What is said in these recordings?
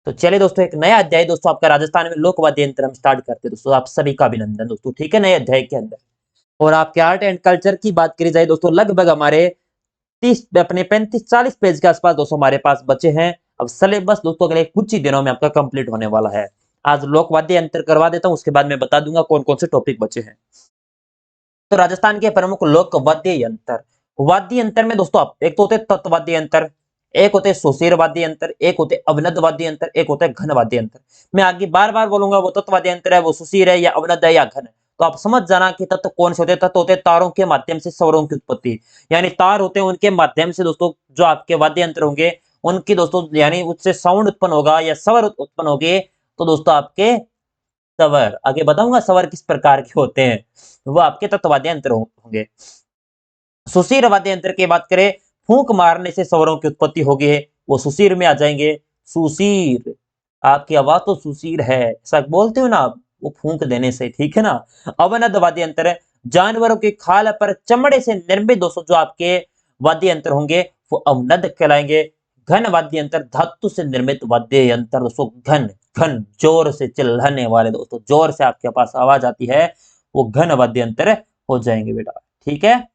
तो चलिए दोस्तों, एक नया अध्याय दोस्तों आपका राजस्थान में लोक वाद्य यंत्र हम स्टार्ट करते हैं दोस्तों। आप सभी का अभिनंदन दोस्तों, ठीक है, नए अध्याय के अंदर। और आपके आर्ट एंड कल्चर की बात करी जाए दोस्तों, लगभग हमारे 35-40 पेज के आसपास दोस्तों हमारे पास बचे हैं। अब सिलेबस दोस्तों अगले कुछ ही दिनों में आपका कंप्लीट होने वाला है। आज लोक वाद्य यंत्र करवा देता हूं, उसके बाद मैं बता दूंगा कौन कौन से टॉपिक बचे हैं। तो राजस्थान के प्रमुख लोक वाद्य यंत्र में दोस्तों एक तो होते तत्व वाद्य यंत्र, एक होते सुशीर वाद्य यंत्र, एक होते अवनद वाद्य यंत्र, एक होते घन वाद्य यंत्र। मैं आगे बार बार बोलूंगा वो तत्व वाद्य यंत्र है, वो सुशीर है या अवनद है या घन है। तो आप समझ जाना कि तत्व कौन से होते हैं। तत्व होते हैं तारों के माध्यम से स्वरों की उत्पत्ति, यानी तार होते हैं उनके माध्यम से दोस्तों जो आपके वाद्य यंत्र होंगे उनकी दोस्तों यानी उससे साउंड उत्पन्न होगा या स्वर उत्पन्न होंगे। तो दोस्तों आपके स्वर आगे बताऊंगा स्वर किस प्रकार के होते हैं, वो आपके तत्व वाद्य यंत्र होंगे। सुशीर वाद्य यंत्र की बात करें, फूंक मारने से स्वरों की उत्पत्ति होगी, वो सुशीर में आ जाएंगे। सुशीर, आपकी आवाज तो सुशीर है ऐसा बोलते हो ना आप, वो फूंक देने से, ठीक है ना। अवनद वाद्य यंत्र, जानवरों की खाल पर चमड़े से निर्मित दोस्तों जो आपके वाद्य यंत्र होंगे वो अवनद कहलाएंगे। घन वाद्य यंत्र, धातु से निर्मित वाद्य यंत्र दोस्तों घन, घन जोर से चिल्लाने वाले दोस्तों, जोर से आपके पास आवाज आती है, वो घन वाद्य यंत्र हो जाएंगे बेटा, ठीक है।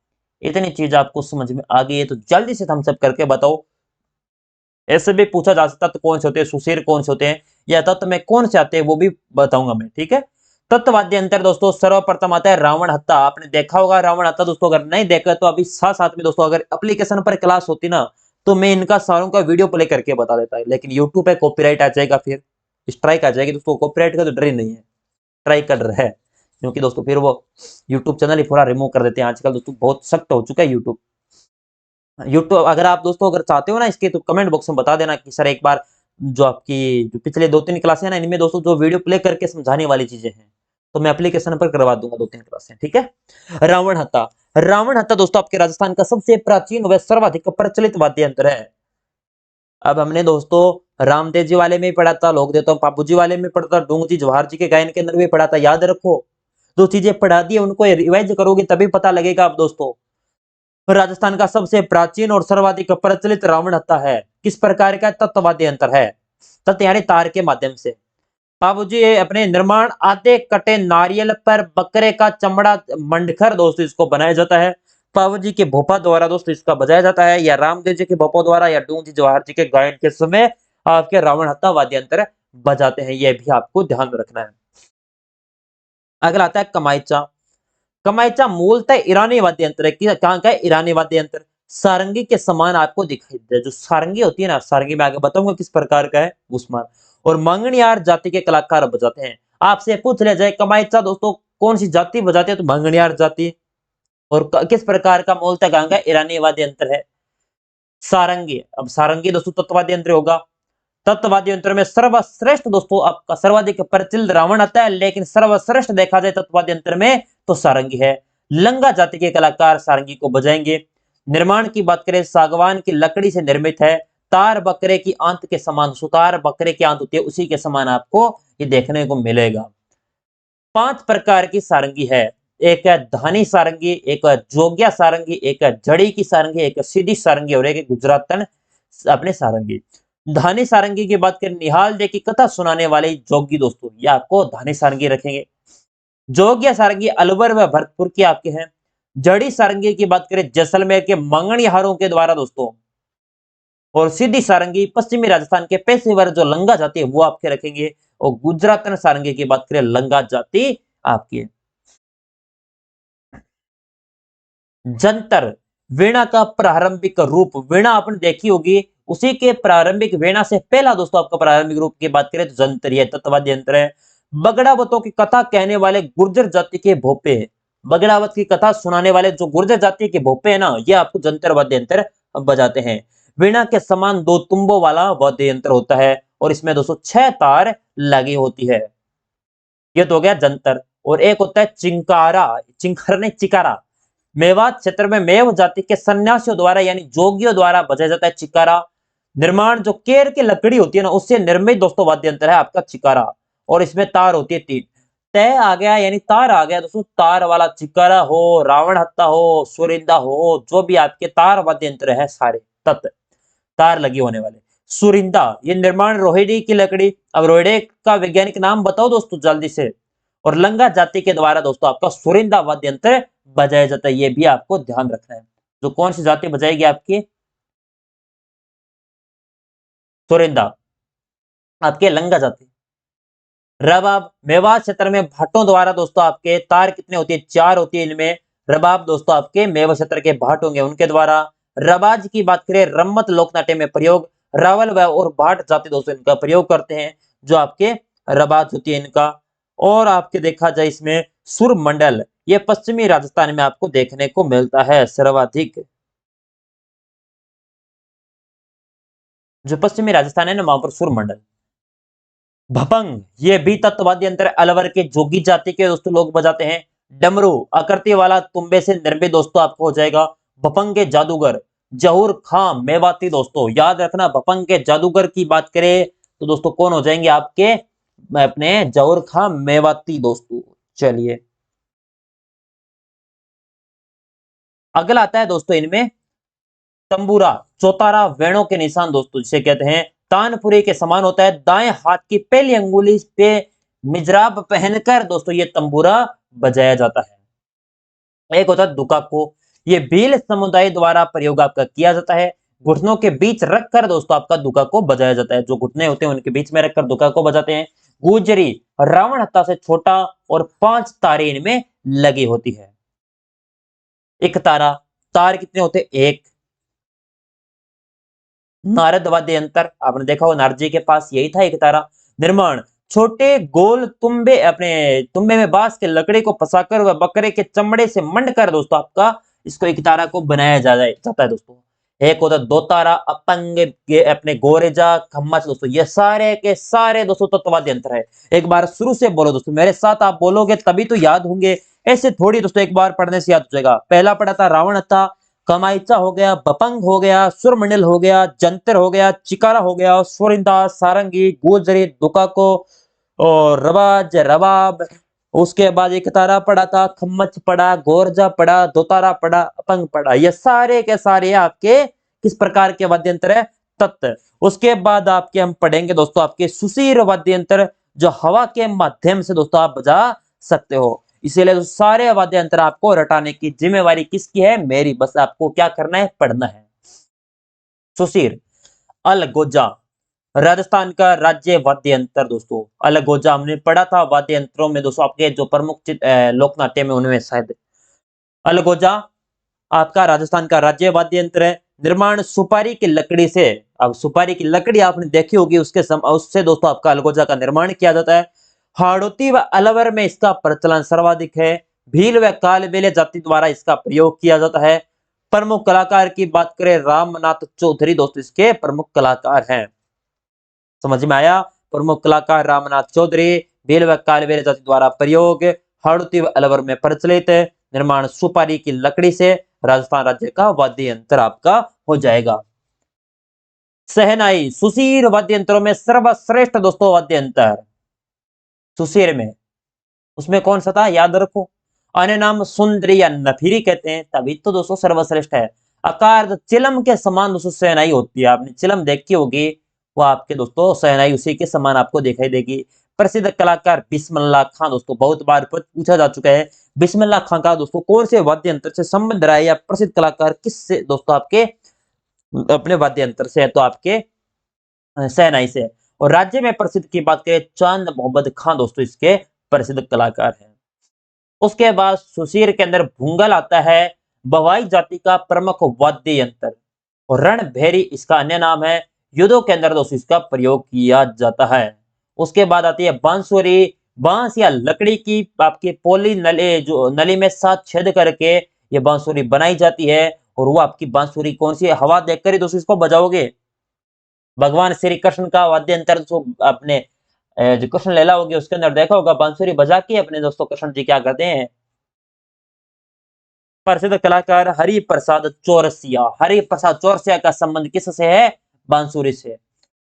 इतनी चीज आपको समझ में आ गई है तो जल्दी से थम्स अप करके बताओ। ऐसे भी पूछा जा सकता तो कौन से होते हैं, सुशीर कौन से होते हैं, या तत्व में कौन से आते हैं वो भी बताऊंगा मैं, ठीक है। तत्ववाद्य अंतर दोस्तों सर्वप्रथम आता है रावण हत्ता। आपने देखा होगा रावण हत्ता दोस्तों, अगर नहीं देखा तो अभी साथ साथ में दोस्तों अगर एप्लीकेशन पर क्लास होती ना तो मैं इनका सारों का वीडियो प्ले करके बता देता है, लेकिन यूट्यूब पे कॉपीराइट आ जाएगा, फिर स्ट्राइक आ जाएगी दोस्तों। कॉपीराइट का तो डर ही नहीं है, स्ट्राइक का डर है, क्योंकि दोस्तों फिर वो यूट्यूब चैनल ही पूरा रिमूव कर देते हैं आजकल दोस्तों, बहुत सख्त हो चुका है यूट्यूब। यूट्यूब अगर आप दोस्तों अगर चाहते हो ना इसके तो कमेंट बॉक्स में बता देना कि सर एक बार जो आपकी जो पिछले 2-3 क्लासें ना इनमें दोस्तों जो वीडियो प्ले करके समझाने वाली चीजें हैं तो मैं एप्लीकेशन पर करवा दूंगा 2-3 क्लासें, ठीक है। रावण हत्ता, रावण हत्ता दोस्तों आपके राजस्थान का सबसे प्राचीन व सर्वाधिक प्रचलित वाद्य यंत्र है। अब हमने दोस्तों रामदेव जी वाले में ही पढ़ा था, लोक देवता बाबू जी वाले में पढ़ा था, डूंग जी जवाहर जी के गायन के अंदर भी पढ़ा था। याद रखो, जो चीजें पढ़ा दी है उनको रिवाइज करोगे तभी पता लगेगा। आप दोस्तों राजस्थान का सबसे प्राचीन और सर्वाधिक प्रचलित रावण हत्था है, किस प्रकार का तत्ववाद्य यंत्र है। तत् यानी तार के माध्यम से। बाबूजी अपने निर्माण आधे कटे नारियल पर बकरे का चमड़ा मंडकर दोस्तों इसको बनाया जाता है। बाबू जी के भोपा द्वारा दोस्तों इसका बजाया जाता है, या रामदेव जी के भोपा द्वारा, या डूंग जी जवाहर जी के गायन के समय आपके रावण हत्था वाद्य यंत्र बजाते हैं, यह भी आपको ध्यान में रखना है। अगला आता है कमाईचा। कमाईचा मूलतः ईरानी वाद्य यंत्र है। कहाँ का है? ईरानी वाद्य यंत्र। सारंगी के समान आपको दिखाई दे, जो सारंगी होती है ना, सारंगी में आगे बताऊंगा किस प्रकार का है उस्मान, और मंगनियार जाति के कलाकार बजाते हैं। आपसे पूछ लिया जाए कमाईचा दोस्तों कौन सी जाति बजाते हैं तो मंगनियार जाति, और किस प्रकार का मूलतः कहाँ का ईरानी वाद्य यंत्र है सारंगी। अब सारंगी दोस्तों तत्वाद्य यंत्र होगा। तत्ववाद्य यंत्र में सर्वश्रेष्ठ दोस्तों आपका सर्वाधिक प्रचलित रावण आता है, लेकिन सर्वश्रेष्ठ देखा जाए तत्ववाद्य यंत्र में तो सारंगी है। लंगा जाति के कलाकार सारंगी को बजाएंगे। निर्माण की बात करें सागवान की लकड़ी से निर्मित है। तार बकरे की आंत के समान, सुतार बकरे की आंत होती है उसी के समान आपको ये देखने को मिलेगा। 5 प्रकार की सारंगी है, एक है धानी सारंगी, एक है जोग्या सारंगी, एक है जड़ी की सारंगी, एक है सीधी सारंगी और एक है गुजरातन अपने सारंगी। धानी सारंगी की बात करें निहाल दे की कथा सुनाने वाले जोगी दोस्तों, ये आपको धानी सारंगी रखेंगे। जोगिया सारंगी अलवर व भरतपुर की आपके हैं। जड़ी सारंगी की बात करें जैसलमेर के मंगनिहारों के द्वारा दोस्तों, और सीधी सारंगी पश्चिमी राजस्थान के पेशेवर जो लंगा जाति है वो आपके रखेंगे। और गुजरातन सारंगी की बात करें लंगा जाति आपकी है। जंतर, वीणा का प्रारंभिक रूप, वीणा आपने देखी होगी, उसी के प्रारंभिक वीणा से पहला दोस्तों आपका प्रारंभिक रूप की बात करें तो जंतर, यह तत्ववाद्य यंत्र है। बगड़ावतों की कथा कहने वाले गुर्जर जाति के भोपे, बगड़ावत की कथा सुनाने वाले जो गुर्जर जाति के भोपे है ना, ये आपको जंतर वाद्य यंत्र बजाते हैं। वीणा के समान 2 तुम्बों वाला वाद्य यंत्र होता है और इसमें 206 तार लगी होती है। ये तो हो गया जंतर। और एक होता है चिंकारा, चिंकर ने चिकारा। मेवात क्षेत्र में मेव जाति के सन्यासियों द्वारा यानी जोगियों द्वारा बजाया जाता है चिकारा। निर्माण जो केर की लकड़ी होती है ना उससे निर्मित दोस्तों वाद्य यंत्र है आपका चिकारा, और इसमें तार होती है 3। तय आ गया यानी तार आ गया दोस्तों, तार वाला चिकारा हो, रावण हत्ता हो, सुरिंदा हो, जो भी आपके तार वाद्य यंत्र है सारे तत् तार लगी होने वाले। सुरिंदा, ये निर्माण रोहिणी की लकड़ी। अब रोहिणी का वैज्ञानिक नाम बताओ दोस्तों जल्दी से। और लंगा जाति के द्वारा दोस्तों आपका सुरिंदा वाद्य यंत्र बजाया जाता है, ये भी आपको ध्यान रखना है। जो कौन सी जाति बजाएगी आपकी? सुरिंदा, आपके लंगा जाति। रबाब, मेवात क्षेत्र में भाटों द्वारा दोस्तों आपके तार कितने होती है? 4 होती है इनमें। रबाब दोस्तों आपके मेवा क्षेत्र के भाट होंगे उनके द्वारा। रबाज की बात करें, रम्मत लोकनाट्य में प्रयोग, रावल और भाट जाति दोस्तों इनका प्रयोग करते हैं, जो आपके रबाज होती है इनका। और आपके देखा जाए इसमें सुर मंडल, ये पश्चिमी राजस्थान में आपको देखने को मिलता है सर्वाधिक। जो पश्चिमी राजस्थान है ना, वहां पर सुर मंडल। भपंग, ये भी तत्वादी अंतर अलवर के जोगी जाति के दोस्तों लोग बजाते हैं। डमरू, आकृति वाला तुम्बे से निर्मित दोस्तों आपको हो जाएगा। भपंग के जादूगर, जहूर खां मेवाती दोस्तों, याद रखना भपंग के जादूगर की बात करें तो दोस्तों कौन हो जाएंगे आपके? अपने जहूर खां मेवाती दोस्तों। चलिए अगला आता है दोस्तों इनमें तंबूरा, चौतारा, वेणों के निशान दोस्तों जिसे कहते हैं। तानपुरे के समान होता है, दाएं हाथ की पहली अंगुली पे मिजराब पहनकर दोस्तों ये तंबूरा बजाया जाता है। एक होता है दुकाको, ये भील समुदाय द्वारा प्रयोग आपका किया जाता है। घुटनों के बीच रखकर दोस्तों आपका दुका को बजाया जाता है, जो घुटने होते हैं उनके बीच में रखकर दुका को बजाते हैं। गुजरी, रावण हत्ता से छोटा और 5 तारे इनमें लगी होती है। एक तारा, तार कितने होते? एक। नारद वाद्य यंत्र, आपने देखा हो नारद जी के पास यही था एक तारा। निर्माण, छोटे गोल तुम्बे, अपने तुम्बे में बांस के लकड़ी को फंसाकर वह बकरे के चमड़े से मंडकर दोस्तों आपका इसको एक तारा को बनाया जाता है दोस्तों। एक होता है दो तारा, अपंग, अपने गोरेजा, खम्मच दोस्तों, ये सारे के सारे दोस्तों तत्ववाद यंत्र है। एक बार शुरू से बोलो दोस्तों, मेरे साथ आप बोलोगे तभी तो याद होंगे, ऐसे थोड़ी दोस्तों एक बार पढ़ने से याद हो जाएगा। पहला पढ़ा था रावण था, कमाईचा हो गया, बपंग हो गया, सुरमंडल हो गया, जंतर हो गया, चिकारा हो गया, सोरिंदा, सारंगी, गोजरी, दुकाको और रबाज, रबाब। उसके बाद एक तारा पड़ा था, खम्मच पड़ा, गोरजा पड़ा, दोतारा पड़ा, अपंग पड़ा। ये सारे के सारे आपके किस प्रकार के वाद्य यंत्र है? तत्व। उसके बाद आपके हम पढ़ेंगे दोस्तों आपके सुशीर वाद्य यंत्र, जो हवा के माध्यम से दोस्तों आप बजा सकते हो। इसीलिए तो सारे वाद्य यंत्र आपको रटाने की जिम्मेवारी किसकी है? मेरी। बस आपको क्या करना है? पढ़ना है। सुशीर, अलगोजा, राजस्थान का राज्य वाद्य यंत्र दोस्तों। अलगोजा हमने पढ़ा था वाद्य यंत्रों में दोस्तों, आपके जो प्रमुख लोकनाट्य में उनमें शायद अलगोजा आपका राजस्थान का राज्य वाद्य यंत्र है। निर्माण सुपारी की लकड़ी से। अब सुपारी की लकड़ी आपने देखी होगी, उससे दोस्तों आपका अलगोजा का निर्माण किया जाता है। हाड़ौती व अलवर में इसका प्रचलन सर्वाधिक है। भील व कालबेलिया जाति द्वारा इसका प्रयोग किया जाता है। प्रमुख कलाकार की बात करें, रामनाथ चौधरी दोस्तों इसके प्रमुख कलाकार हैं। समझ में आया? प्रमुख कलाकार रामनाथ चौधरी, भील व कालबेलिया जाति द्वारा प्रयोग, हाड़ौती व अलवर में प्रचलित, निर्माण सुपारी की लकड़ी से, राजस्थान राज्य का वाद्य यंत्र आपका हो जाएगा। सहनाई, सुशीर वाद्य यंत्रों में सर्वश्रेष्ठ दोस्तों वाद्य यंत्र सुशीर में, उसमें कौन सा था? याद रखो, अन्य नाम सुंदरी या नफीरी कहते हैं, तभी तो दोस्तों सर्वश्रेष्ठ है। आकार चिलम के समान दोस्तों सहनाई होती है, आपने चिलम देखी होगी, वो आपके दोस्तों सहनाई उसी के समान आपको दिखाई देगी। प्रसिद्ध कलाकार बिस्मिल्लाह खां दोस्तों, बहुत बार पूछा जा चुका है, बिस्मिल्लाह खां का दोस्तों कौन से वाद्य यंत्र से संबंध रहा है, या प्रसिद्ध कलाकार किससे दोस्तों आपके अपने वाद्य यंत्र से है? तो आपके सहनाई से। और राज्य में प्रसिद्ध की बात करें, चांद मोहम्मद खां दोस्तों इसके प्रसिद्ध कलाकार हैं। उसके बाद सुशीर के अंदर भूंगल आता है, बवाई जाति का प्रमुख वाद्य यंत्र। और रणभेरी इसका अन्य नाम है, युद्धों के अंदर दोस्तों इसका प्रयोग किया जाता है। उसके बाद आती है बांसुरी, बांस या लकड़ी की आपके पोली नली, जो नली में 7 छेद करके ये बांसुरी बनाई जाती है। और वो आपकी बांसुरी कौन सी है? हवा देखकर ही दोस्तों इसको बजाओगे। भगवान श्री कृष्ण का वाद्य यंत्र तो आपने जो कृष्ण लीला होगी उसके अंदर देखा होगा, बांसुरी बजा के अपने दोस्तों कृष्ण जी क्या करते हैं। प्रसिद्ध कलाकार हरि प्रसाद चौरसिया, हरि प्रसाद चौरसिया का संबंध किससे है? बांसुरी से।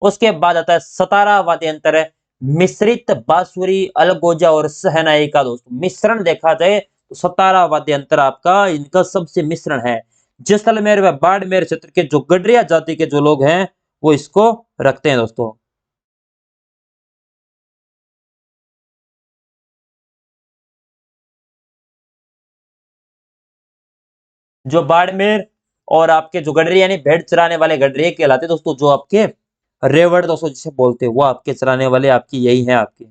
उसके बाद आता है सतारा वाद्य यंत्र, मिश्रित बांसुरी, अलगोजा और सहनाई का दोस्तों मिश्रण देखा जाए तो सतारा वाद्य यंत्र आपका इनका सबसे मिश्रण है। जैसलमेर व बाड़मेर क्षेत्र के जो गडरिया जाति के जो लोग हैं वो इसको रखते हैं दोस्तों। जो बाड़मेर और आपके जो गडरी यानी भेड़ चराने वाले गडरिये कहलाते हैं दोस्तों, जो आपके रेवड़ दोस्तों जिसे बोलते हैं, वो आपके चराने वाले आपकी यही है आपके।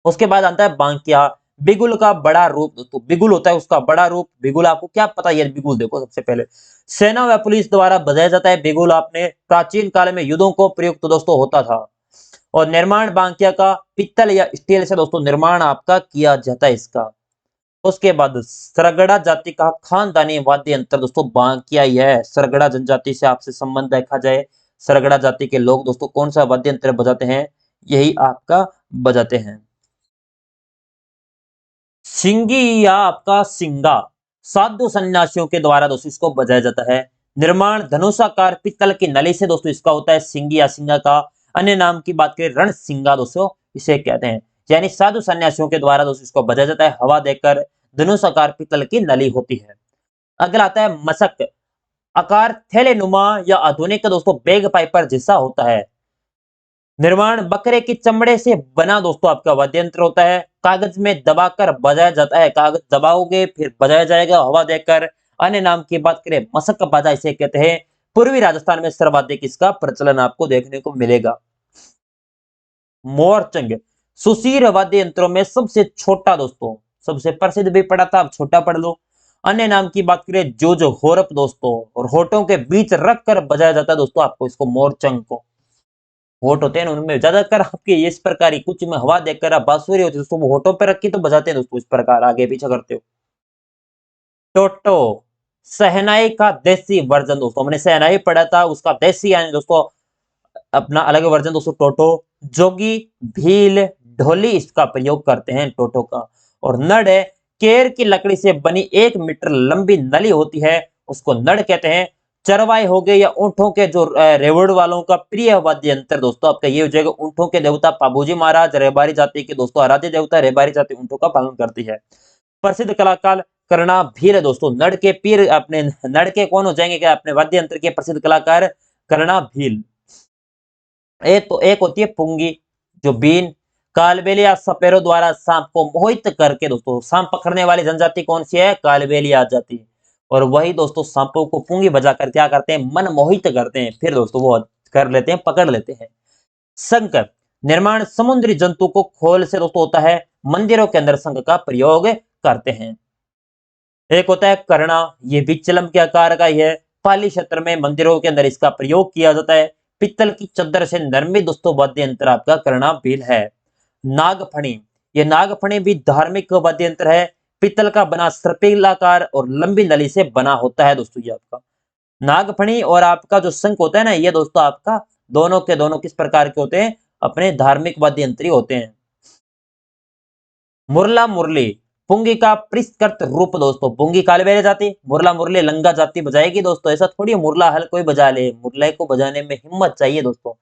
उसके बाद आता है बांकिया, बिगुल का बड़ा रूप दोस्तों, बिगुल होता है उसका बड़ा रूप। बिगुल आपको क्या पता है? बिगुल देखो, सबसे पहले सेना व पुलिस द्वारा बजाया जाता है बिगुल। आपने प्राचीन काल में युद्धों को प्रयुक्त दोस्तों होता था। और निर्माण बांकिया का पित्तल या स्टील से दोस्तों निर्माण आपका किया जाता है इसका। उसके बाद सरगड़ा जाति का खानदानी वाद्य यंत्र दोस्तों बांकिया ही है। सरगड़ा जनजाति से आपसे संबंध देखा जाए, सरगड़ा जाति के लोग दोस्तों कौन सा वाद्य यंत्र बजाते हैं? यही आपका बजाते हैं। सिंगी या आपका सिंगा साधु सन्यासियों के द्वारा दोस्तों इसको बजाया जाता है। निर्माण धनुषाकार पित्तल की नली से दोस्तों इसका होता है। सिंगी या सिंगा का अन्य नाम की बात करें रण सिंगा दोस्तों इसे कहते हैं। यानी साधु सन्यासियों के द्वारा दोस्तों इसको बजाया जाता है, हवा देकर धनुषाकार पित्तल की नली होती है। अगला आता है मशक, आकार थैले नुमा या आधुनिक दोस्तों बैग पाइपर जैसा होता है। निर्माण बकरे की चमड़े से बना दोस्तों आपका वाद्य यंत्र होता है। कागज में दबाकर बजाया जाता है, कागज दबाओगे फिर बजाया जाएगा हवा देकर। अन्य नाम की बात करें मशक बाजा इसे कहते हैं। पूर्वी राजस्थान में सर्वाधिक इसका प्रचलन आपको देखने को मिलेगा। मोरचंग सुशीर वाद्य यंत्रों में सबसे छोटा दोस्तों, सबसे प्रसिद्ध भी पड़ा था, अब छोटा पढ़ लो। अन्य नाम की बात करें जो होरप दोस्तों, और होठों के बीच रख कर बजाया जाता है दोस्तों आपको इसको, मोरचंग को। होठ होते हैं उनमें ज्यादातर आपके इस प्रकार ही, कुछ में हवा देकर आप बांसुरी होती है दोस्तों, वो होठों पे रख के तो बजाते हैं दोस्तों, इस प्रकार आगे पीछे करते हो। टोटो सहनाई का देसी वर्जन दोस्तों, हमने सहनाई पढ़ा था, उसका देसी यानी दोस्तों अपना अलग वर्जन दोस्तों टोटो। जोगी भील ढोली इसका प्रयोग करते हैं टोटो का। और नड़ है, केर की लकड़ी से बनी 1 मीटर लंबी नली होती है, उसको नड़ कहते हैं। चरवाए हो गए या ऊंटों के जो रेवड़ वालों का प्रिय वाद्य यंत्र दोस्तों आपका ये हो जाएगा। ऊंटों के देवता पाबूजी महाराज रेबारी जाति के दोस्तों आराध्य देवता, रेबारी जाति ऊंटों का पालन करती है। प्रसिद्ध कलाकार करना भील दोस्तों, नड़ के पीर अपने नड़ के कौन हो जाएंगे क्या? अपने वाद्य यंत्र के प्रसिद्ध कलाकार करना भील। एक होती है पुंगी, जो बीन। कालबेली या सपेरों द्वारा सांप को मोहित करके दोस्तों, सांप पकड़ने वाली जनजाति कौन सी है? कालबेली जाति। और वही दोस्तों सांपों को पुंगी बजाकर क्या करते हैं? मन मोहित करते हैं, फिर दोस्तों वो कर लेते हैं, पकड़ लेते हैं। शंख निर्माण समुद्री जंतु को खोल से दोस्तों होता है। मंदिरों के अंदर शंख का प्रयोग करते हैं। एक होता है कर्णा, ये भी चिलम के आकार का ही है। पाली क्षेत्र में मंदिरों के अंदर इसका प्रयोग किया जाता है। पित्तल की चद्दर से निर्मित दोस्तों वाद्य यंत्र आपका कर्णा भील है। नागफणी, ये नागफणी भी धार्मिक वाद्य यंत्र है। पित्तल का बना सर्पिलाकार और लंबी नली से बना होता है दोस्तों ये आपका। नागफणी और आपका जो शंख होता है ना, ये दोस्तों आपका दोनों के दोनों किस प्रकार के होते हैं? अपने धार्मिक वाद्य यंत्र होते हैं। मुरला मुरली पुंगी का परिष्कृत रूप दोस्तों, पुंगी कालबेलिया जाति, मुरला मुरली लंगा जाति बजाएगी दोस्तों। ऐसा थोड़ी मुरला हल कोई बजा ले, मुरला को बजाने में हिम्मत चाहिए दोस्तों।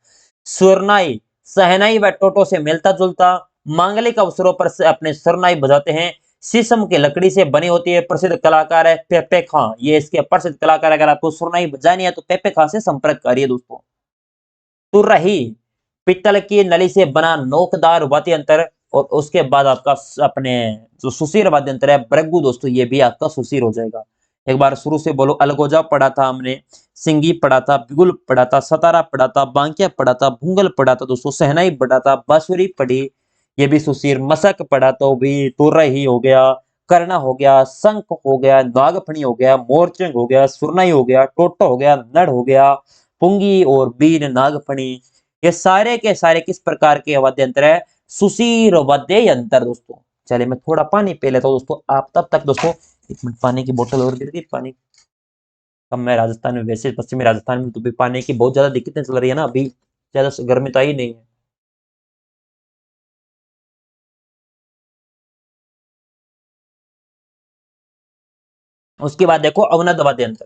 सुरनाई सहनाई व टोटो से मिलता जुलता, मांगलिक अवसरों पर से अपने सुरनाई बजाते हैं। शीशम की लकड़ी से बनी होती है। प्रसिद्ध कलाकार है पेपे खां, ये इसके प्रसिद्ध कलाकार। अगर आपको सुरनाई बजानी है तो पेपे खां से संपर्क करिए दोस्तों। तुरही पित्तल की नली से बना नोकदार वाद्य यंत्र। और उसके बाद आपका अपने जो सुशीर वाद्य यंत्र है ब्रगु दोस्तों, ये भी आपका सुशीर हो जाएगा। एक बार शुरू से बोलो। अलगोजा पढ़ा था हमने, सिंगी पढ़ा था, बिगुल पढ़ा था, सतारा पढ़ा था, बांकिया पढ़ा था, भूंगल पढ़ा था दोस्तों, सहनाई पढ़ा था, बांसुरी पढ़ी, ये भी सुशीर। मशक पढ़ा तो भी तुरही हो गया, करना हो गया, शंख हो गया, नागफणी हो गया, मोरचंग हो गया, सुरनाई हो गया, टोटो हो गया, नड़ हो गया, पुंगी और बीन नागफणी, ये सारे के सारे किस प्रकार के वाद्य यंत्र है? सुशीर वाद्य यंत्र दोस्तों। चलिए मैं थोड़ा पानी पी लेता हूँ दोस्तों, आप तब तक दोस्तों 1 मिनट पानी की बोतल और गिर गई। पानी कम मैं राजस्थान में, वैसे पश्चिमी राजस्थान में तो भी पानी की बहुत ज्यादा दिक्कतें चल रही है ना, अभी ज्यादा गर्मी तो आई नहीं है। उसके बाद देखो अवनद वाद्य यंत्र।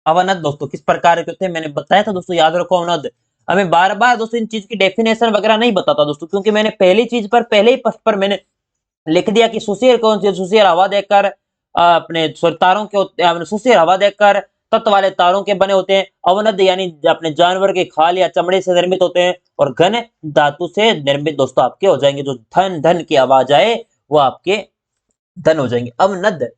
अवनद दोस्तों किस प्रकार के होते हैं? मैंने बताया था दोस्तों, याद रखो अवनद। हमें बार बार दोस्तों इन चीज की डेफिनेशन वगैरह नहीं बताता दोस्तों, क्योंकि मैंने पहली चीज पर पहले ही पृष्ठ पर मैंने लिख दिया कि सुशीर कौन सी? सुशीर हवा देकर अपने तारों के सुशीर हवा देकर तत्व वाले तारों के बने होते हैं। अवनद यानी अपने जानवर के खाल या चमड़े से निर्मित होते हैं। और घन धातु से निर्मित दोस्तों आपके हो जाएंगे। जो धन धन की आवाज आए वो आपके धन हो जाएंगे। अवनद,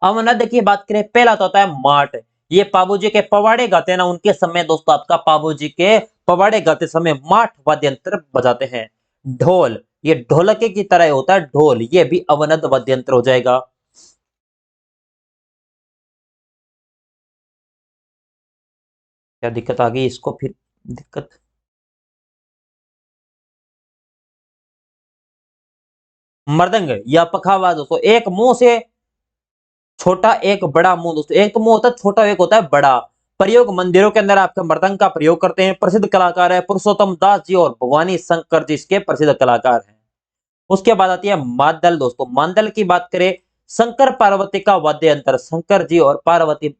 अवनद की बात करें, पहला तो होता है माट। ये पाबूजी के पवाड़े गाते हैं ना, उनके समय दोस्तों आपका पाबूजी के पवाड़े गाते समय माट वाद्य यंत्र बजाते हैं। ढोल, ये ढोलके की तरह होता है ढोल, ये भी अवनद वाद्य यंत्र हो जाएगा। क्या दिक्कत आ गई इसको फिर? दिक्कत, मृदंग या पखावाज दोस्तों, एक मुंह से छोटा एक बड़ा मुंह दोस्तों, एक तो मुंह होता है छोटा, एक होता है बड़ा। प्रयोग मंदिरों के अंदर आपका मृदंग का प्रयोग करते हैं। प्रसिद्ध कलाकार है पुरुषोत्तम दास जी और भवानी शंकर जी इसके प्रसिद्ध कलाकार हैं। उसके बाद आती है मादल दोस्तों। मादल की बात करें, शंकर पार्वती का वाद्य यंत्र, शंकर जी और पार्वती,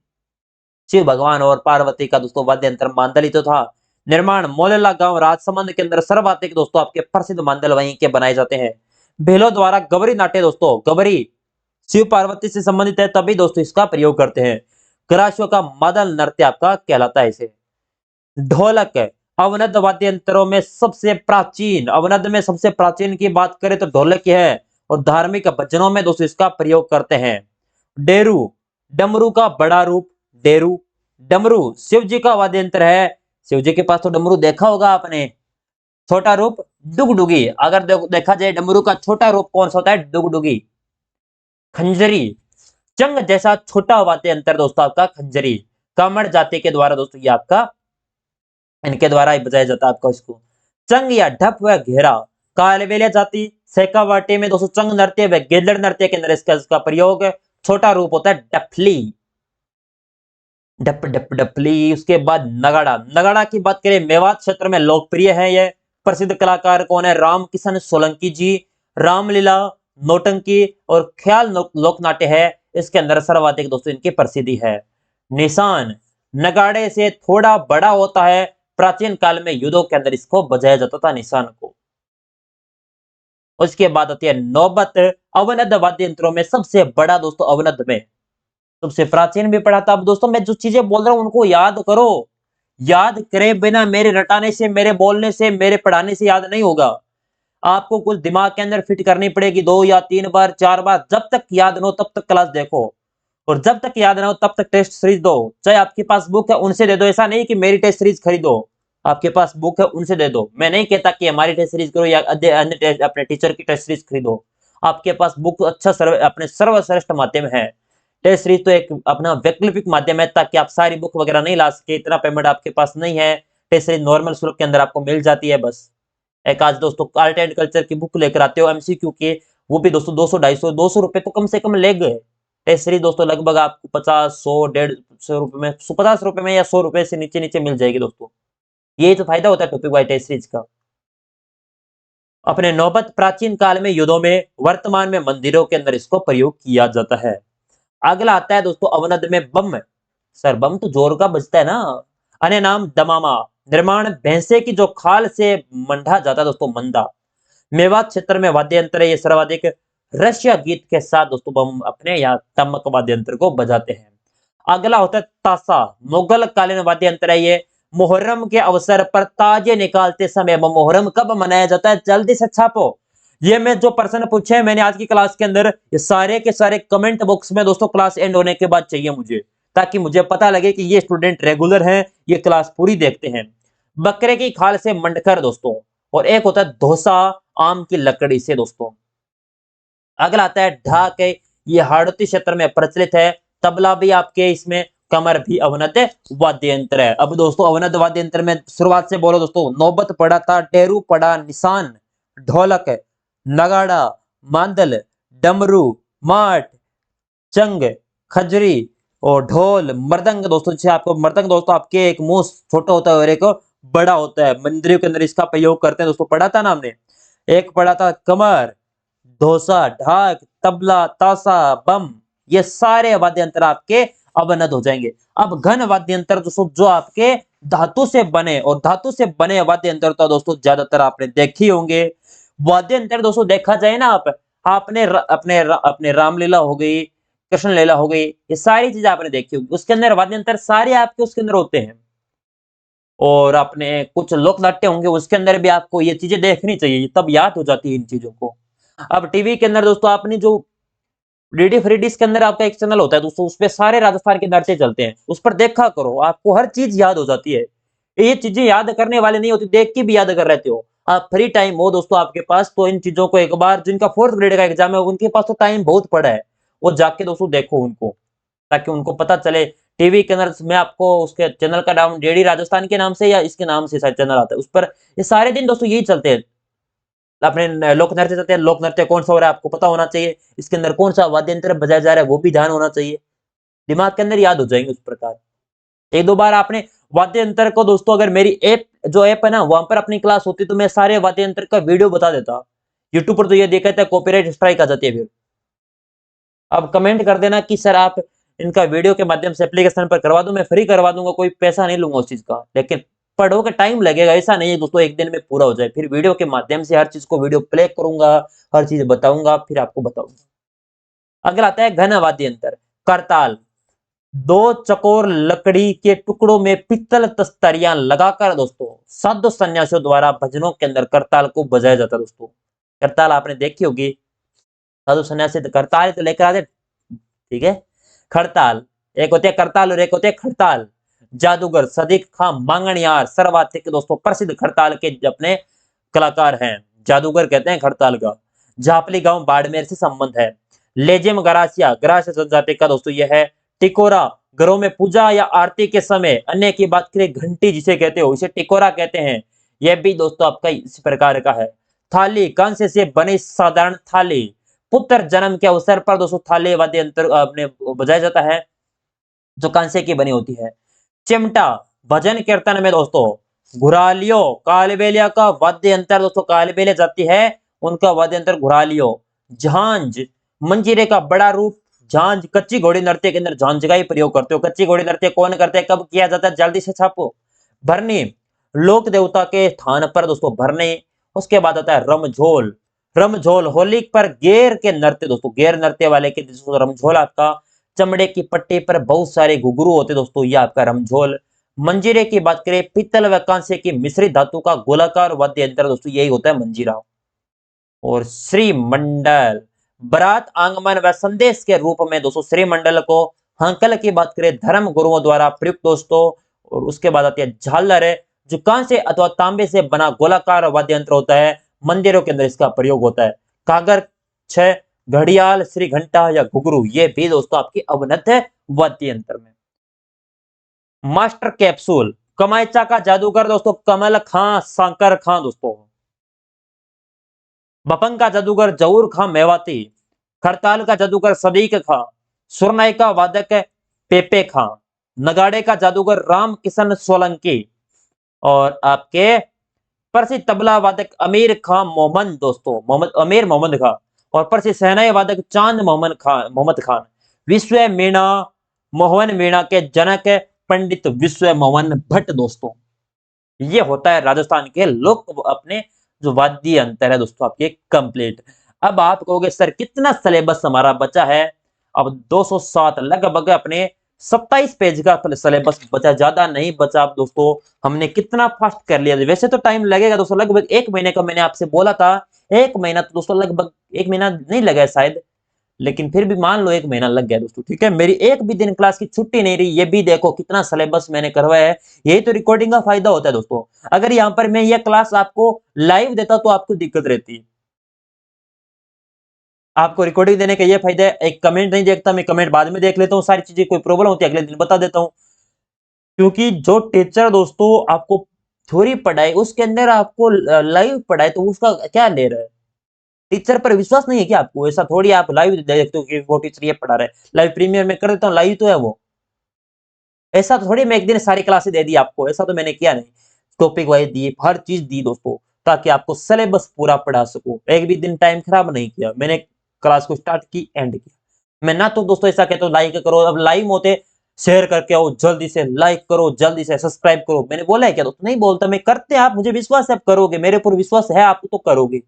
शिव भगवान और पार्वती का दोस्तों वाद्य यंत्र मांदल ही तो था। निर्माण मोलेला गांव राजसमंद के अंदर सर्वाधिक दोस्तों आपके प्रसिद्ध मांदल वहीं के बनाए जाते हैं। भेलो द्वारा गवरी नाट्य दोस्तों, गवरी शिव पार्वती से संबंधित है तभी दोस्तों इसका प्रयोग करते हैं। ग्रासियों का मादल नृत्य आपका कहलाता है इसे। ढोलक, अवनद वाद्य यंत्रों में सबसे प्राचीन, अवनद में सबसे प्राचीन की बात करें तो ढोलक है। और धार्मिक भजनों में दोस्तों इसका प्रयोग करते हैं। डेरू, डमरू का बड़ा रूप डेरू। डमरू शिव जी का वाद्य यंत्र है। शिव जी के पास तो डमरू देखा होगा आपने। छोटा रूप डुगडुगी, अगर देखा जाए डमरू का छोटा रूप कौन सा होता है? डुगडुगी। खंजरी, चंग जैसा छोटा वाद्य यंत्र दोस्तों आपका खंजरी। कामड़ जाति के द्वारा दोस्तों ये आपका, इनके द्वारा ही बजाया जाता है आपका इसको। चंग या ढप व घेरा, कालबेलिया जाति सेकावाटी में दोस्तों चंग नृत्य व गेदड़ नृत्य के अंदर इसका प्रयोग। छोटा रूप होता है डफली, डप डप डपली। उसके बाद नगाड़ा, नगाड़ा की बात करें मेवात क्षेत्र में लोकप्रिय है। ये प्रसिद्ध कलाकार कौन है? राम किशन सोलंकी जी। रामलीला, नौटंकी और ख्याल लोक नाट्य है इसके अंदर सर्वाधिक दोस्तों इनकी प्रसिद्धि है। निशान, नगाड़े से थोड़ा बड़ा होता है। प्राचीन काल में युद्धों के अंदर इसको बजाया जाता था निशान को। उसके बाद आती है नौबत, अवनद वाद्य यंत्रों में सबसे बड़ा दोस्तों अवनद में सबसे प्राचीन भी पढ़ा था। अब दोस्तों मैं जो चीजें बोल रहा हूं उनको याद करो। याद करे बिना मेरे रटाने से, मेरे बोलने से, मेरे पढ़ाने से याद नहीं होगा। आपको कुछ दिमाग के अंदर फिट करनी पड़ेगी, 2 या 3 बार 4 बार। जब तक याद ना हो तब तक क्लास देखो, और जब तक याद ना हो तब तक टेस्ट सीरीज दो। चाहे आपके पास बुक है उनसे दे दो, ऐसा नहीं कि मेरी टेस्ट सीरीज खरीदो। आपके पास बुक है उनसे दे दो। मैं नहीं कहता कि हमारी टेस्ट सीरीज करो या अन्य अपने टीचर की टेस्ट सीरीज खरीदो। आपके पास बुक अच्छा अपने सर्वश्रेष्ठ माध्यम है। टेस्ट सीरीज तो एक अपना वैकल्पिक माध्यम है, ताकि आप सारी बुक वगैरह नहीं ला सके, इतना पेमेंट आपके पास नहीं है। टेस्ट सीरीज नॉर्मल शुल्क के अंदर आपको मिल जाती है। बस एक आज दोस्तों आर्ट एंड कल्चर की बुक लेकर आते हो एमसीक्यू के, वो भी दोस्तों 200 250 200 रुपए तो कम से कम ले गए। टेस्ट सीरीज दोस्तों लगभग आपको 50 100 150 रुपए में, 50 रुपए में या 100 रुपए से नीचे नीचे मिल जाएगी दोस्तों। यही तो फायदा होता है टॉपिक वाइज टेस्ट सीरीज का। अपने नौबत प्राचीन काल में युद्धों में, वर्तमान में मंदिरों के अंदर इसको प्रयोग किया जाता है। अगला आता है दोस्तों अवनद में बम। सर बम तो जोर का बजता है ना। अन्य नाम दमामा। निर्माण भैंसे की जो खाल से मंडा जाता है दोस्तों मंदा। मेवात क्षेत्र में वाद्य यंत्र है ये सर्वाधिक। रशिया गीत के साथ दोस्तों बम अपने यहाँ तमक वाद्य यंत्र को बजाते हैं। अगला होता है तासा। मुगल कालीन वाद्य यंत्र है ये। मुहर्रम के अवसर पर ताजे निकालते समय, मुहर्रम कब मनाया जाता है जल्दी से छापो। ये मैं जो प्रश्न पूछे हैं मैंने आज की क्लास के अंदर, ये सारे के सारे कमेंट बॉक्स में दोस्तों क्लास एंड होने के बाद चाहिए मुझे, ताकि मुझे पता लगे कि ये स्टूडेंट रेगुलर हैं, ये क्लास पूरी देखते हैं। बकरे की खाल से मंडकर दोस्तों, और एक होता है धोसा आम की लकड़ी से दोस्तों। अगला आता है ढाक। ये हाड़ौती क्षेत्र में प्रचलित है। तबला भी आपके इसमें, कमर भी अवनद वाद्य यंत्र है। अब दोस्तों अवनद वाद्य यंत्र में शुरुआत से बोलो दोस्तों, नौबत पड़ा था, टेरू पड़ा, निशान, ढोलक, नगाड़ा, मांदल, डमरू, माट, चंग, खजरी और ढोल, मृदंग दोस्तों। जैसे आपको मृदंग दोस्तों आपके एक मुंह छोटा होता है और एक बड़ा होता है। मंदिरों के अंदर इसका प्रयोग करते हैं दोस्तों, पढ़ा था ना हमने। एक पढ़ा था कमर, धोसा, ढाक, तबला, तासा, बम, ये सारे वाद्य यंत्र आपके अवनद हो जाएंगे। अब घन वाद्य यंत्र दोस्तों जो आपके धातु से बने, और धातु से बने वाद्य यंत्र तो दोस्तों ज्यादातर आपने देखे होंगे। वाद्य यंत्र दोस्तों देखा जाए ना, आपने अपने रामलीला हो गई, कृष्ण लीला हो गई, ये सारी चीजें आपने देखी होगी। उसके अंदर वाद्य यंत्र सारे आपके उसके अंदर होते हैं। और अपने कुछ लोक नाट्य होंगे, उसके अंदर भी आपको ये चीजें देखनी चाहिए, तब याद हो जाती है इन चीजों को। अब टीवी के अंदर दोस्तों आपने जो डीडी फ्री डिश के अंदर आपका एक चैनल होता है दोस्तों, उसपे सारे राजस्थान के नृत्य चलते हैं, उस पर देखा करो, आपको हर चीज याद हो जाती है। ये चीजें याद करने वाले नहीं होती, देख के भी याद कर रहते हो। आप फ्री टाइम हो दोस्तों आपके पास, तो इन चीजों को एक बार, जिनका 4th ग्रेड का एग्जाम है उनके पास तो टाइम बहुत पड़ा है, वो जाके दोस्तों देखो उनको, ताकि उनको पता चले। टीवी के अंदर मैं आपको उसके चैनल का नाम डीडी राजस्थान के नाम से या इसके नाम से शायद चैनल आता है, उस पर ये सारे दिन दोस्तों यही चलते हैं। अपने लोक नृत्य चलते हैं, लोक नृत्य कौन सा हो रहा है आपको पता होना चाहिए, इसके अंदर कौन सा वाद्य यंत्र बजाया जा रहा है वो भी ध्यान होना चाहिए, दिमाग के अंदर याद हो जाएंगे उस प्रकार। एक दो बार आपने वाद्य यंत्र को दोस्तों, अगर मेरी ऐप जो ऐप है ना वहां पर अपनी क्लास होती तो मैं सारे वाद्य यंत्र का वीडियो बता देता। यूट्यूब पर तो ये देखा था कॉपीराइट स्ट्राइक आ जाती है फिर। अब कमेंट कर देना कि सर आप इनका वीडियो के माध्यम से एप्लीकेशन पर करवा दूं, मैं फ्री करवा दूंगा, कोई पैसा नहीं लूंगा उस चीज का, लेकिन पढ़ोगे टाइम लगेगा, ऐसा नहीं है दोस्तों एक दिन में पूरा हो जाए। फिर वीडियो के माध्यम से हर चीज को वीडियो प्ले करूंगा, हर चीज बताऊंगा, फिर आपको बताऊंगा। अगला आता है घन वाद्य यंत्र, करताल। दो चकोर लकड़ी के टुकड़ों में पित्तल तस्तरियां लगाकर दोस्तों साधु सन्यासियों द्वारा भजनों के अंदर करताल को बजाया जाता है दोस्तों। करताल आपने देखी होगी, साधु सन्यासी तो करताल तो लेकर आते, ठीक है। खड़ताल, एक होते हैं करताल और एक होते हैं खड़ताल। जादूगर सदीक खां मांगणियार सर्वाधिक दोस्तों प्रसिद्ध खड़ताल के अपने कलाकार हैं, जादूगर कहते हैं खड़ताल का। झापली गांव बाड़मेर से संबंध है। लेजेम गरासिया, गरासिया जनजाति का दोस्तों यह है। टिकोरा, घरों में पूजा या आरती के समय अन्य की बात करें घंटी जिसे कहते हो, इसे टिकोरा कहते हैं। यह भी दोस्तों आपका इस प्रकार का है। थाली, कांसे से बनी साधारण थाली, पुत्र जन्म के अवसर पर दोस्तों थाली वाद्य यंत्र अपने बजाया जाता है, जो कांसे की बनी होती है। चिमटा, भजन कीर्तन में दोस्तों घुरालियो, कालबेलिया का वाद्य यंत्र दोस्तों, कालबेलिया जाती है उनका वाद्य यंत्र घुरालियो। झांझ, मंजीरे का बड़ा रूप झांझ, कच्ची घोड़ी नृत्य के अंदर झांझ का ही प्रयोग करते हो। कच्ची घोड़ी नृत्य कौन करते हैं, कब किया जाता है, जल्दी से छापो। भरनी, लोक देवता के स्थान पर दोस्तों भरने। उसके बाद आता है रमझोल। रमझोल होली पर गेर के नृत्य दोस्तों, गेर नृत्य वाले के रमझोल आपका। चमड़े की पट्टी पर बहुत सारे घुघरू होते दोस्तों, ये आपका रमझोल। मंजीरे की बात करें, पीतल व कांसे की मिश्रित धातु का गोलाकार वाद्य यंत्र दोस्तों, यही होता है मंजीरा। और श्रीमंडल, बारात आगमन व संदेश के रूप में दोस्तों श्रीमंडल को। हंकल की बात करें, धर्म गुरुओं द्वारा प्रयुक्त दोस्तों। और उसके बाद आती है झालर, जो कांसे अथवा तांबे से बना गोलाकार वाद्य यंत्र होता है, मंदिरों के अंदर इसका प्रयोग होता है। कागर 6, घड़ियाल, श्री घंटा या घुघरू, ये भी दोस्तों आपकी अवनत है वाद्य यंत्र में। मास्टर कैप्सूल, कमाइचा का जादूगर दोस्तों कमल खां सांकर खां दोस्तों। बपंग का जादूगर जहूर खां मेवाती। खड़ताल का जादूगर सदीक खां। सुरनाई का वादक पेपे खां। नगाड़े का जादूगर राम किशन सोलंकी। और आपके प्रसिद्ध तबला वादक अमीर खां मोहम्मद दोस्तों, मोहम्मद अमीर मोहम्मद खां। और प्रसिद्ध सहनाई वादक चांद मोहम्मद खान। विश्व मीणा, मोहन मीणा के जनक पंडित विश्व मोहन भट्ट दोस्तों। ये होता है राजस्थान के लोक अपने जो वाद्य अंतर है दोस्तों आपके कंप्लीट। अब आप कहोगे सर कितना सिलेबस हमारा बचा है, अब 207 लगभग अपने 27 पेज का सिलेबस बचा, ज्यादा नहीं बचा दोस्तों। हमने कितना फास्ट कर लिया, वैसे तो टाइम लगेगा दोस्तों, लगभग 1 महीने का मैंने आपसे बोला था। 1 महीना तो दोस्तों लगभग 1 महीना नहीं लगा है शायद, लेकिन फिर भी मान लो 1 महीना लग गया दोस्तों, ठीक है। मेरी एक भी दिन क्लास की छुट्टी नहीं रही, ये भी देखो कितना सिलेबस मैंने करवाया है। यही तो रिकॉर्डिंग का फायदा होता है दोस्तों। अगर यहाँ पर मैं ये क्लास आपको लाइव देता तो आपको दिक्कत रहती, आपको रिकॉर्डिंग देने का ये फायदा है, एक कमेंट नहीं देखता मैं, कमेंट बाद में देख लेता हूँ, सारी चीजें कोई प्रॉब्लम होती है अगले दिन बता देता हूँ। क्योंकि जो टीचर दोस्तों आपको थ्योरी पढ़ाए उसके अंदर आपको लाइव पढ़ाए, तो उसका क्या ले रहा है, टीचर पर विश्वास नहीं है क्या आपको? ऐसा थोड़ी आप लाइव देखते हो कि वो टीचर ये पढ़ा रहा है, लाइव प्रीमियर में कर देता हूँ, लाइव तो है वो। ऐसा तो थोड़ी मैं एक दिन सारी क्लासेस दे दी आपको, ऐसा तो मैंने किया नहीं। टॉपिक वाइज दिए, हर चीज दी दोस्तों, ताकि आपको सिलेबस पूरा पढ़ा सकूं। एक भी दिन टाइम खराब नहीं किया मैंने, क्लास को स्टार्ट की एंड किया। मैं ना तो दोस्तों ऐसा कहता हूँ लाइक करो, अब लाइव होते शेयर करके आओ, जल्दी से लाइक करो, जल्दी से सब्सक्राइब करो, मैंने बोला है क्या दोस्तों? नहीं बोलता मैं, करते आप, मुझे विश्वास है आप करोगे, मेरे ऊपर विश्वास है आपको तो करोगे।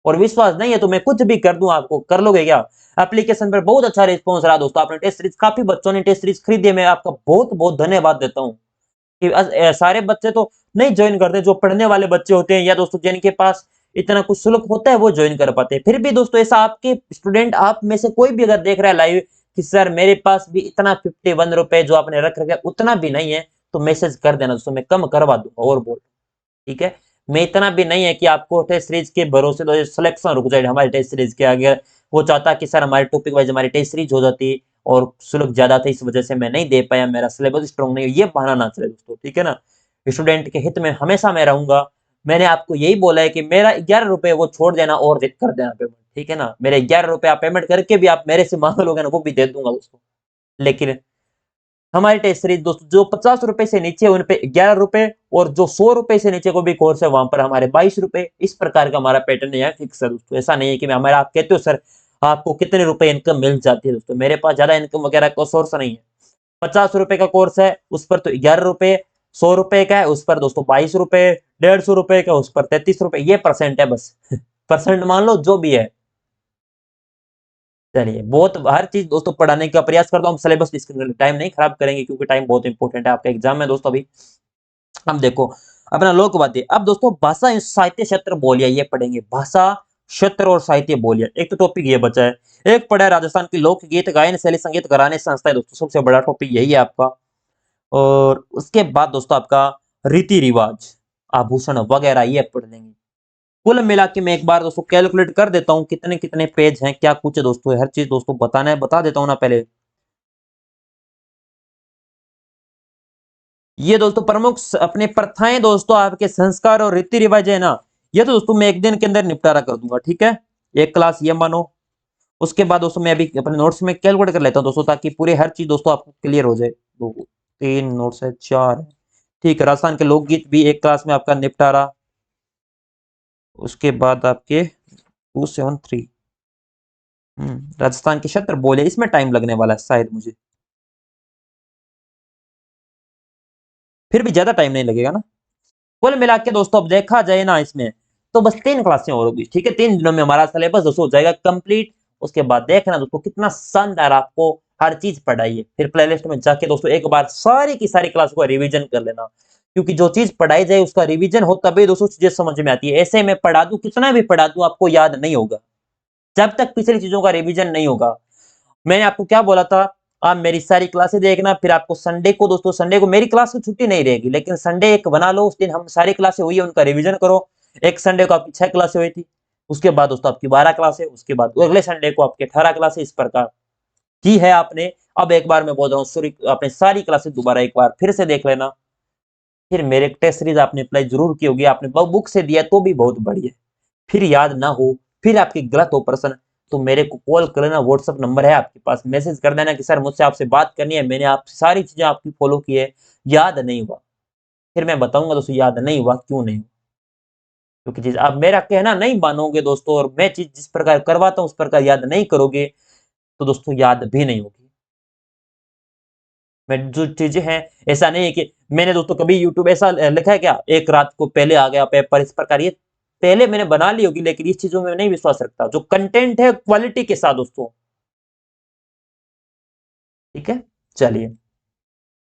और विश्वास नहीं है तो मैं कुछ भी कर दूं आपको, कर लोगे क्या? एप्लीकेशन पर बहुत अच्छा रिस्पॉन्स रहा दोस्तों, आपने टेस्ट सीरीज, काफी बच्चों ने टेस्ट सीरीज खरीदी है, मैं आपका बहुत बहुत धन्यवाद देता हूँ कि सारे बच्चे तो नहीं ज्वाइन करते, जो पढ़ने वाले बच्चे होते हैं या दोस्तों जिनके पास इतना कुछ शुल्क होता है वो ज्वाइन कर पाते हैं। फिर भी दोस्तों ऐसा आपके स्टूडेंट, आप में से कोई भी अगर देख रहा है लाइव कि सर मेरे पास भी इतना 51 रुपए जो आपने रख रखा है उतना भी नहीं है, तो मैसेज कर देना दोस्तों, मैं कम करवा दूंगा और बोल, ठीक है। मैं इतना भी नहीं है कि आपको टेस्ट सीरीज के भरोसे तो सिलेक्शन रुक जाए हमारी टेस्ट सीरीज के आगे। वो चाहता कि सर हमारे टॉपिक वाइज हमारी टेस्ट सीरीज हो जाती और शुल्क ज्यादा था इस वजह से मैं नहीं दे पाया, मेरा सिलेबस स्ट्रॉन्ग नहीं, ये बहाना ना चले दोस्तों, ठीक है ना। स्टूडेंट के हित में हमेशा मैं रहूंगा। मैंने आपको यही बोला है कि मेरा 11 रुपए वो छोड़ देना और कर देना पेमेंट, ठीक है ना। मेरे 11 रुपए आप पेमेंट करके भी आप मेरे से मांग लोगे ना, वो भी दे दूंगा दोस्तों। लेकिन हमारी टेस्ट सीरीज दोस्तों जो 50 रुपए से नीचे उन पे 11 रुपए, और जो 100 रुपए से नीचे को भी कोर्स है वहां पर हमारे 22 रुपए, इस प्रकार का हमारा पैटर्न है फिक्स है दोस्तों। ऐसा नहीं है कि मैं हमारा, आप कहते हो सर आपको कितने रुपए इनकम मिल जाती है, दोस्तों मेरे पास ज्यादा इनकम वगैरह का सोर्स नहीं है। 50 रुपए का कोर्स है उस पर तो 11 रुपए, 100 रुपए का है उस पर दोस्तों 22 रुपए, 150 रुपए का उस पर 33 रुपए, ये परसेंट है बस परसेंट मान लो जो भी है। चलिए बहुत हर चीज दोस्तों पढ़ाने का प्रयास करता हूँ, सिलेबस डिस्कस टाइम नहीं खराब करेंगे क्योंकि टाइम बहुत इंपॉर्टेंट है, आपका एग्जाम है दोस्तों अभी। अब देखो अपना लोकवाद्य, अब दोस्तों भाषा एवं साहित्य क्षेत्र बोलिया ये पढ़ेंगे, भाषा क्षेत्र और साहित्य बोलिया, एक तो टॉपिक ये बचा है। एक पढ़ा है राजस्थान की लोकगीत गायन शैली संगीत घराने संस्था है दोस्तों, सबसे बड़ा टॉपिक यही है आपका। और उसके बाद दोस्तों आपका रीति रिवाज आभूषण वगैरह ये पढ़ लेंगे। कुल मिला के मैं एक बार दोस्तों कैलकुलेट कर देता हूं कितने कितने पेज हैं, क्या कुछ है दोस्तों, हर चीज दोस्तों बताना है, बता देता हूं ना पहले। ये दोस्तों प्रमुख अपने प्रथाएं दोस्तों, आपके संस्कार और रीति रिवाज है ना, ये तो दोस्तों मैं एक दिन के अंदर निपटारा कर दूंगा, ठीक है। एक क्लास ये मानो। उसके बाद दोस्तों मैं अभी अपने नोट्स में कैलकुलेट कर लेता हूँ दोस्तों, ताकि पूरी हर चीज दोस्तों आपको क्लियर हो जाए। दो, तीन नोट्स है, चार है, ठीक है। राजस्थान के लोकगीत भी एक क्लास में आपका निपटारा। उसके बाद आपके 273 राजस्थान के क्षेत्र बोले, इसमें टाइम लगने वाला है शायद मुझे, फिर भी ज्यादा टाइम नहीं लगेगा ना। कुल मिला के दोस्तों अब देखा जाए ना इसमें, तो बस 3 क्लासें और होगी, ठीक है। 3 दिनों में हमारा सिलेबस दोस्तों हो जाएगा कंप्लीट। उसके बाद देखना दोस्तों कितना शानदार आपको हर चीज पढ़ाई है। फिर प्लेलिस्ट में जाके दोस्तों एक बार सारी की सारी क्लास को रिवीजन कर लेना, क्योंकि जो चीज पढ़ाई जाए उसका रिवीजन हो तभी दोस्तों चीजें समझ में आती है। ऐसे में पढ़ा दूं कितना भी पढ़ा दूं आपको याद नहीं होगा जब तक पिछली चीजों का रिवीजन नहीं होगा। मैंने आपको क्या बोला था, आप मेरी सारी क्लासेस देखना, फिर आपको संडे को दोस्तों, संडे को मेरी क्लास की छुट्टी नहीं रहेगी, लेकिन संडे एक बना लो, उस दिन हम सारी क्लासें हुई है उनका रिवीजन करो। एक संडे को आपकी 6 क्लासें हुई थी, उसके बाद दोस्तों आपकी 12 क्लासें, उसके बाद अगले संडे को आपके 18 क्लासें, इस प्रकार की है आपने। अब एक बार मैं बोल रहा हूँ सॉरी, आपने सारी क्लासेस दोबारा एक बार फिर से देख लेना। फिर मेरे टेस्ट सीरीज आपने अप्लाई जरूर की होगी, आपने बुक से दिया तो भी बहुत बढ़िया। फिर याद ना हो, फिर आपकी गलत हो प्रश्न, तो मेरे को कॉल कर लेना, व्हाट्सअप नंबर है आपके पास, मैसेज कर देना कि सर मुझसे आपसे बात करनी है, मैंने आप सारी चीजें आपकी फॉलो की है, याद नहीं हुआ। फिर मैं बताऊंगा दोस्तों याद नहीं हुआ क्यों नहीं हुआ, क्योंकि चीज आप मेरा कहना नहीं मानोगे दोस्तों, और मैं चीज जिस प्रकार करवाता हूँ उस प्रकार याद नहीं करोगे तो दोस्तों याद भी नहीं होगी। मैं जो चीजें हैं, ऐसा नहीं है कि मैंने दोस्तों कभी यूट्यूब ऐसा लिखा है क्या एक रात को पहले आ गया पेपर, इस प्रकार ये पहले मैंने बना ली होगी, लेकिन इस चीजों में नहीं विश्वास रखता। जो कंटेंट है क्वालिटी के साथ दोस्तों, ठीक है। चलिए।